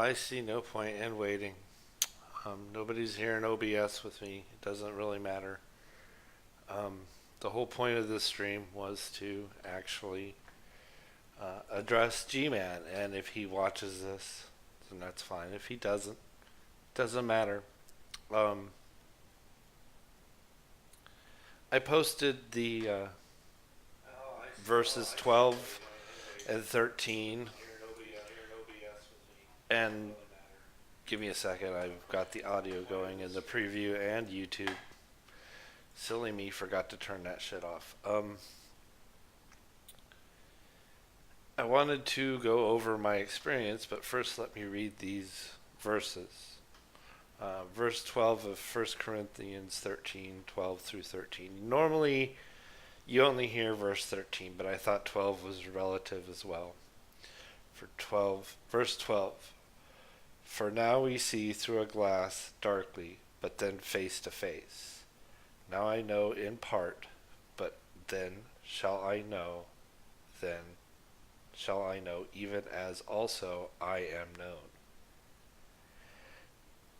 I see no point in waiting. Nobody's here in OBS with me. It doesn't really matter. Um, the whole point of this stream was to actually address G-Man, and if he watches this, then that's fine. If he doesn't, doesn't matter. Um, I posted the verses 12 and 13, and give me a second. I've got the audio going in the preview and YouTube. Silly me, forgot to turn that shit off. I wanted to go over my experience, but first let me read these verses. Verse 12 of 1 Corinthians 13, 12 through 13. Normally, you only hear verse 13, but I thought 12 was relative as well. Verse 12. For now we see through a glass darkly, but then face to face. Now I know in part, but then shall I know, even as also I am known.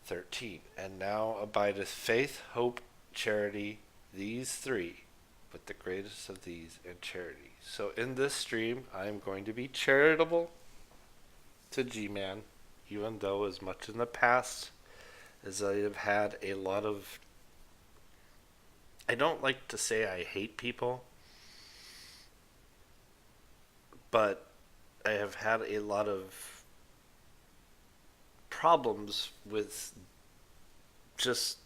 13. And now abideth faith, hope, charity, these three, but the greatest of these is charity. So in this stream, I am going to be charitable to G-Man, even though as much in the past as I have had a lot of... I don't like to say I hate people, but I have had a lot of problems with just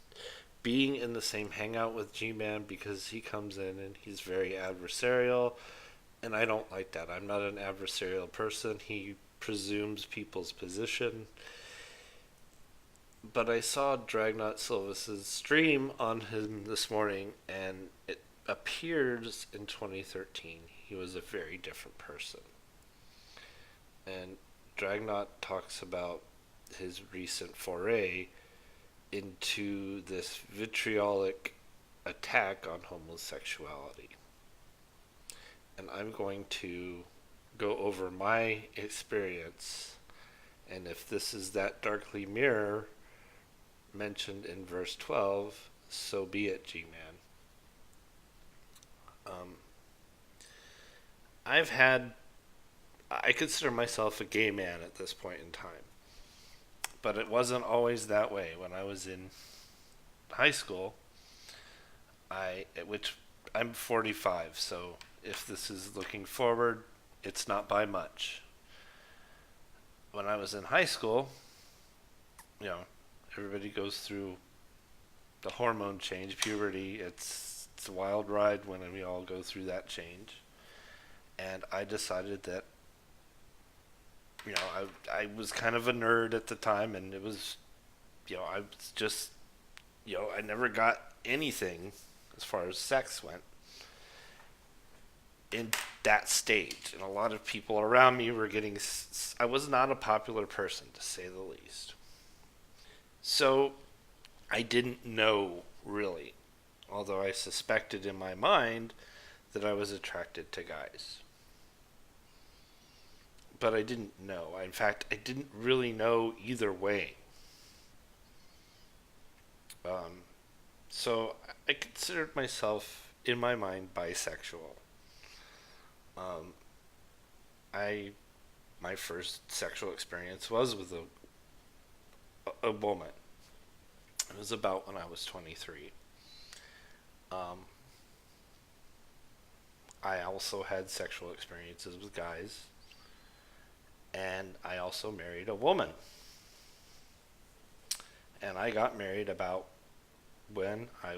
being in the same hangout with G-Man because he comes in and he's very adversarial, and I don't like that. I'm not an adversarial person. He presumes people's position. But I saw Dragnot Silvus's stream on him this morning, and it appears in 2013 he was a very different person. And Dragnot talks about his recent foray into this vitriolic attack on homosexuality. And I'm going to go over my experience, and if this is that darkly mirror mentioned in verse 12, so be it, G-Man. I consider myself a gay man at this point in time, but it wasn't always that way. When I was in high school, which I'm 45, so if this is looking forward, it's not by much. When I was in high school, everybody goes through the hormone change, puberty. It's a wild ride when we all go through that change. And I decided that, I was kind of a nerd at the time, and it was, I was just, I never got anything as far as sex went in that stage. And a lot of people around me were getting, I was not a popular person, to say the least. So I didn't know, really, although I suspected in my mind that I was attracted to guys. But I didn't know. In fact, I didn't really know either way. So I considered myself, in my mind, bisexual. My first sexual experience was with a woman. It was about when I was 23. I also had sexual experiences with guys, and I also married a woman. And I got married about when I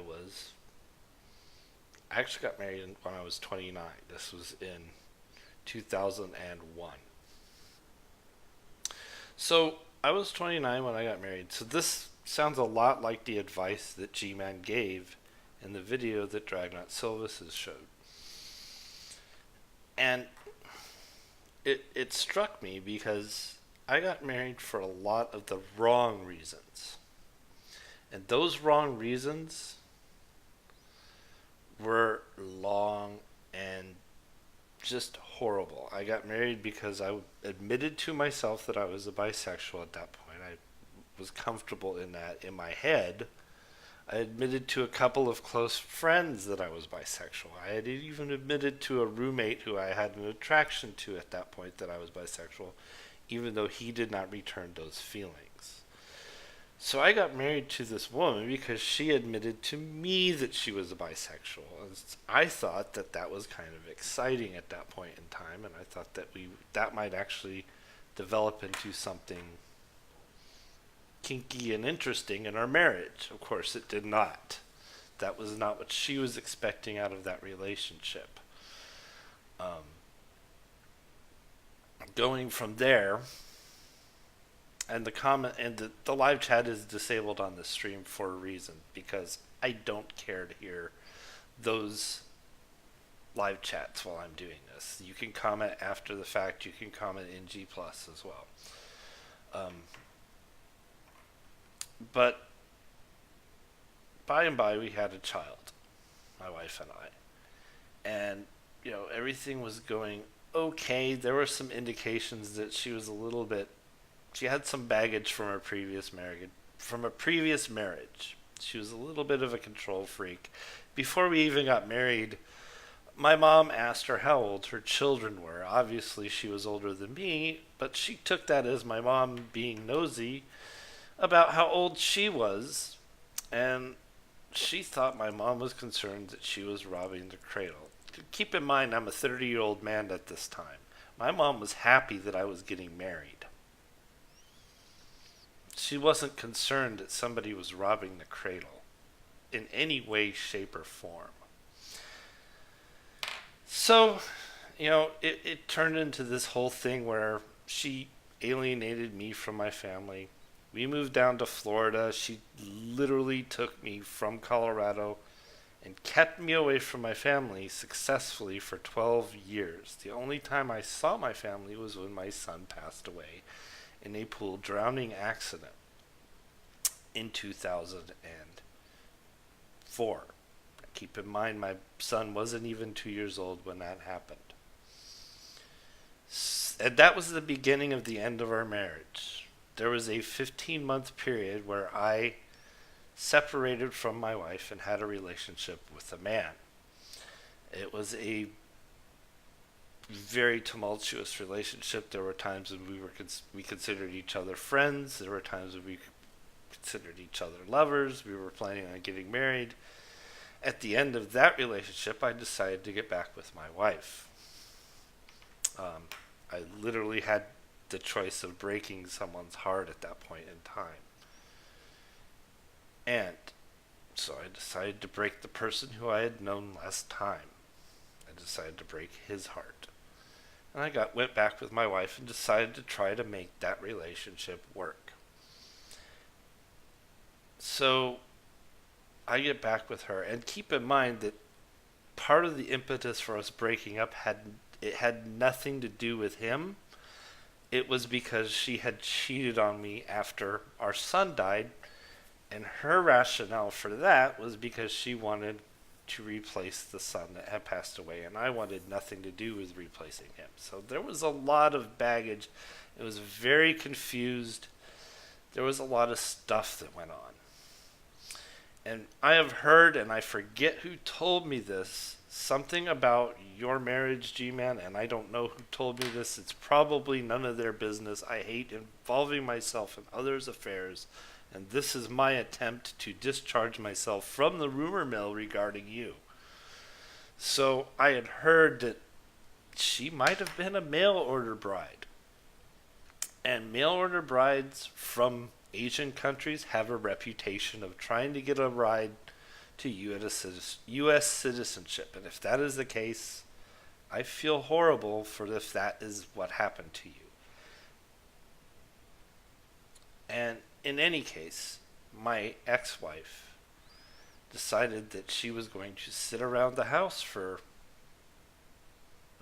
actually got married when I was 29. This was in 2001. So I was 29 when I got married. So this sounds a lot like the advice that G-Man gave in the video that Dragnot Silvus has showed. And it struck me because I got married for a lot of the wrong reasons. And those wrong reasons were long and just horrible. I got married because I admitted to myself that I was a bisexual at that point. I was comfortable in that in my head. I admitted to a couple of close friends that I was bisexual. I had even admitted to a roommate who I had an attraction to at that point that I was bisexual, even though he did not return those feelings. So I got married to this woman because she admitted to me that she was a bisexual. And I thought that that was kind of exciting at that point in time, and I thought that might actually develop into something kinky and interesting in our marriage. Of course, it did not. That was not what she was expecting out of that relationship. Going from there, and the comment and the live chat is disabled on the stream for a reason, because I don't care to hear those live chats while I'm doing this. You can comment after the fact. You can comment in G Plus as well. But by and by, we had a child, my wife and I, and everything was going okay. There were some indications that she had some baggage from her previous marriage. She was a little bit of a control freak. Before we even got married, my mom asked her how old her children were. Obviously, she was older than me, but she took that as my mom being nosy about how old she was, and she thought my mom was concerned that she was robbing the cradle. Keep in mind, I'm a 30-year-old man at this time. My mom was happy that I was getting married. She wasn't concerned that somebody was robbing the cradle in any way, shape, or form. So, it turned into this whole thing where she alienated me from my family. We moved down to Florida. She literally took me from Colorado and kept me away from my family successfully for 12 years. The only time I saw my family was when my son passed away in a pool drowning accident in 2004. Keep in mind, my son wasn't even 2 years old when that happened. And that was the beginning of the end of our marriage. There was a 15-month period where I separated from my wife and had a relationship with a man. It was a very tumultuous relationship. There were times when we considered each other friends. There were times when we considered each other lovers. We were planning on getting married. At the end of that relationship, I decided to get back with my wife. I literally had the choice of breaking someone's heart at that point in time. And so I decided to break the person who I had known last time. I decided to break his heart. And I went back with my wife and decided to try to make that relationship work. So I get back with her, and keep in mind that part of the impetus for us breaking up had nothing to do with him. It was because she had cheated on me after our son died, and her rationale for that was because she wanted to replace the son that had passed away, and I wanted nothing to do with replacing him. So there was a lot of baggage. It was very confused. There was a lot of stuff that went on. And I have heard, and I forget who told me this, something about your marriage, G-Man, and I don't know who told me this. It's probably none of their business. I hate involving myself in others' affairs, and this is my attempt to discharge myself from the rumor mill regarding you. So I had heard that she might have been a mail order bride. And mail order brides from Asian countries have a reputation of trying to get a ride to U.S. citizenship. And if that is the case, I feel horrible for if that is what happened to you. And in any case, my ex-wife decided that she was going to sit around the house for,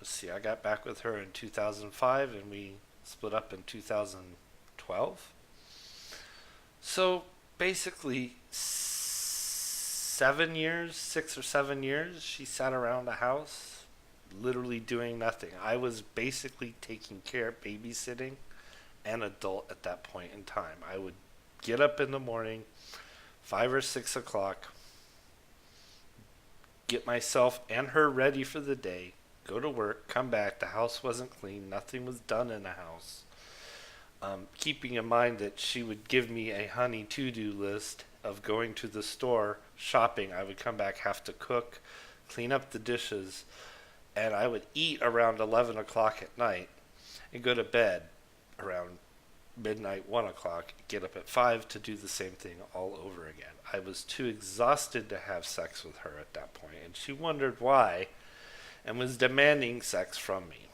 I got back with her in 2005 and we split up in 2012. So basically 6 or 7 years, she sat around the house literally doing nothing. I was basically taking care, babysitting an adult at that point in time. I would get up in the morning, 5 or 6 o'clock, get myself and her ready for the day, go to work, come back. The house wasn't clean. Nothing was done in the house. Keeping in mind that she would give me a honey to-do list of going to the store, shopping. I would come back, have to cook, clean up the dishes, and I would eat around 11 o'clock at night and go to bed around midnight, 1 o'clock, get up at 5 to do the same thing all over again. I was too exhausted to have sex with her at that point, and she wondered why and was demanding sex from me.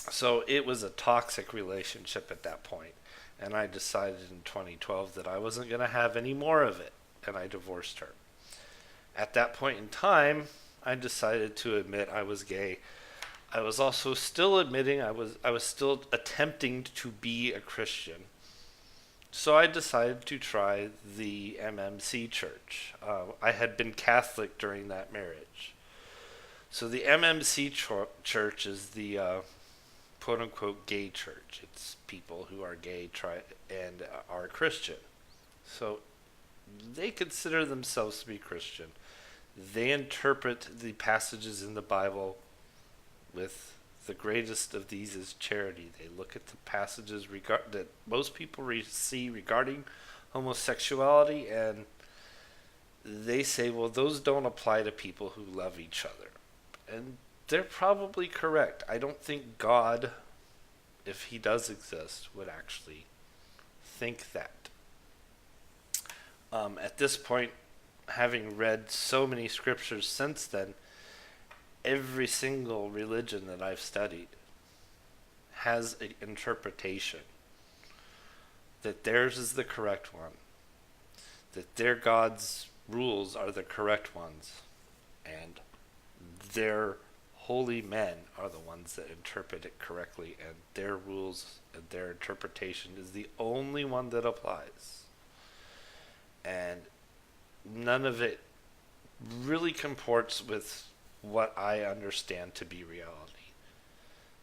So it was a toxic relationship at that point, and I decided in 2012 that I wasn't going to have any more of it, and I divorced her. At that point in time, I decided to admit I was gay. I was also still admitting I was still attempting to be a Christian. So I decided to try the MMC church. I had been Catholic during that marriage. So the MMC church is the quote-unquote gay church. It's people who are gay and are Christian. So they consider themselves to be Christian. They interpret the passages in the Bible with the greatest of these is charity. They look at the passages that most people see regarding homosexuality, and they say, well, those don't apply to people who love each other. And they're probably correct. I don't think God, if he does exist, would actually think that. At this point, having read so many scriptures since then, every single religion that I've studied has an interpretation that theirs is the correct one, that their God's rules are the correct ones, and their holy men are the ones that interpret it correctly, and their rules and their interpretation is the only one that applies. And none of it really comports with what I understand to be reality.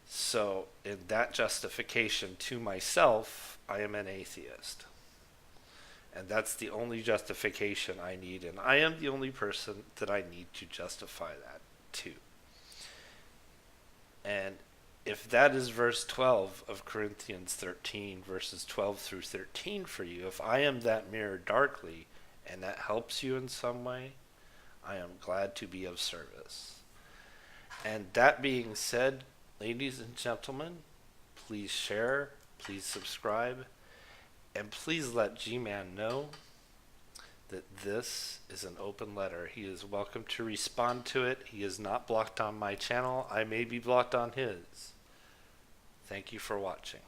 So in that justification to myself, I am an atheist. And that's the only justification I need, and I am the only person that I need to justify that to. And if that is verse 12 of Corinthians 13, verses 12 through 13 for you, if I am that mirror darkly, and that helps you in some way, I am glad to be of service. And that being said, ladies and gentlemen, please share, please subscribe, and please let G-Man know that this is an open letter. He is welcome to respond to it. He is not blocked on my channel. I may be blocked on his. Thank you for watching.